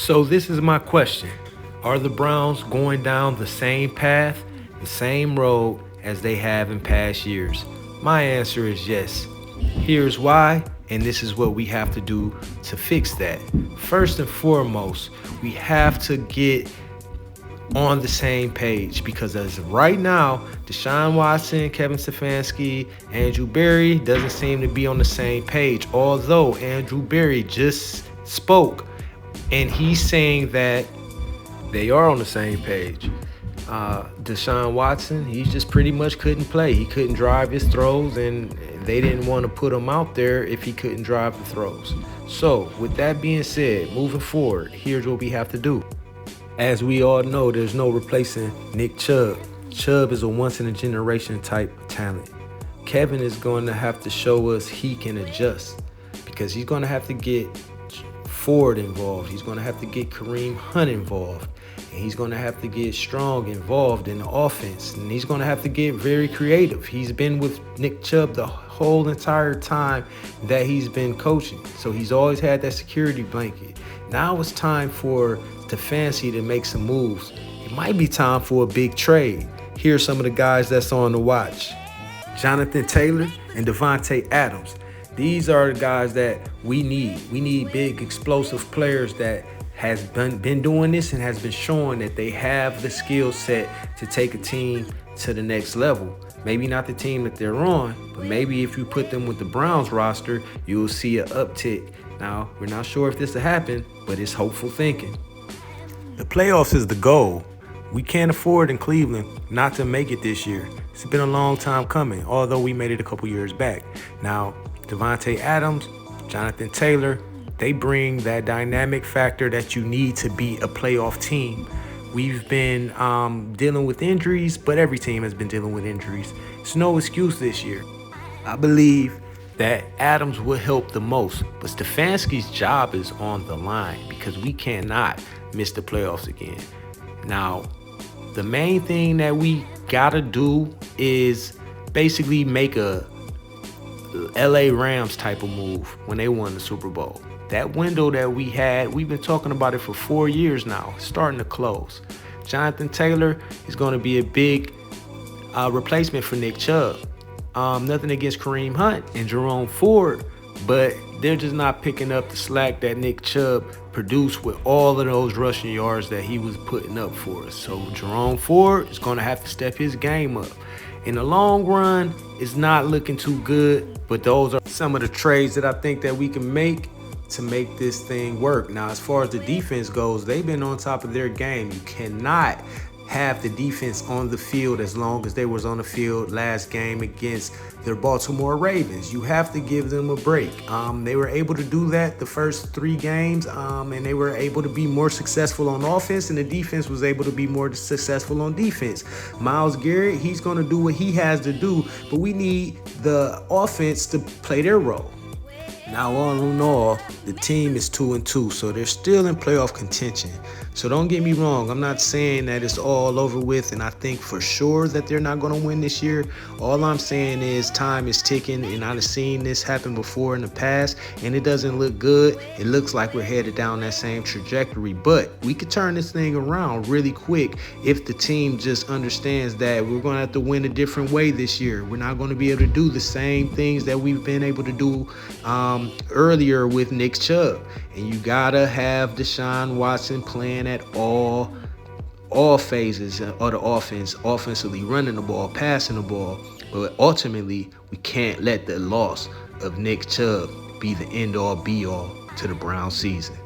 So this is my question. Are the Browns going down the same path, the same road as they have in past years? My answer is yes. Here's why, and this is what we have to do to fix that. First and foremost, we have to get on the same page because as of right now, Deshaun Watson, Kevin Stefanski, Andrew Berry doesn't seem to be on the same page. Although Andrew Berry just spoke and he's saying that they are on the same page. Deshaun Watson, he just pretty much couldn't play. He couldn't drive his throws, and they didn't want to put him out there if he couldn't drive the throws. So, with that being said, moving forward, here's what we have to do. As we all know, there's no replacing Nick Chubb. Chubb is a once-in-a-generation type of talent. Kevin is going to have to show us he can adjust because he's going to have to get Ford involved. He's going to have to get Kareem Hunt involved. And he's going to have to get Strong involved in the offense. And he's going to have to get very creative. He's been with Nick Chubb the whole entire time that he's been coaching. So he's always had that security blanket. Now it's time for Stefanski to make some moves. It might be time for a big trade. Here's some of the guys that's on the watch. Jonathan Taylor and Devontae Adams. These are the guys that we need. We need big, explosive players that has been doing this and has been showing that they have the skill set to take a team to the next level. Maybe not the team that they're on, but maybe if you put them with the Browns roster, you'll see an uptick. Now, we're not sure if this will happen, but it's hopeful thinking. The playoffs is the goal. We can't afford in Cleveland not to make it this year. It's been a long time coming, although we made it a couple years back. Now, Davante Adams, Jonathan Taylor, they bring that dynamic factor that you need to be a playoff team. We've been dealing with injuries, but every team has been dealing with injuries. It's no excuse this year. I believe that Adams will help the most, but Stefanski's job is on the line because we cannot miss the playoffs again. Now, the main thing that we gotta do is basically make a LA Rams type of move when they won the Super Bowl. That window that we had, we've been talking about it for 4 years now, starting to close. Jonathan Taylor is going to be a big replacement for Nick Chubb. Nothing against Kareem Hunt and Jerome Ford, but they're just not picking up the slack that Nick Chubb produced with all of those rushing yards that he was putting up for us. So Jerome Ford is going to have to step his game up. In the long run, it's not looking too good, but those are some of the trades that I think that we can make to make this thing work. Now, as far as the defense goes, they've been on top of their game. You cannot have the defense on the field as long as they was on the field last game against the Baltimore Ravens. You have to give them a break. They were able to do that the first 3 games, and they were able to be more successful on offense, and the defense was able to be more successful on defense. Myles Garrett, he's going to do what he has to do, but we need the offense to play their role. Now, all in all, the team is 2-2, so they're still in playoff contention. So don't get me wrong. I'm not saying that it's all over with, and I think for sure that they're not going to win this year. All I'm saying is time is ticking, and I've seen this happen before in the past, and it doesn't look good. It looks like we're headed down that same trajectory, but we could turn this thing around really quick if the team just understands that we're going to have to win a different way this year. We're not going to be able to do the same things that we've been able to do earlier with Nick Chubb. And you gotta have Deshaun Watson playing at all phases of the offense, offensively running the ball, passing the ball. But ultimately, we can't let the loss of Nick Chubb be the end-all be-all to the Browns season.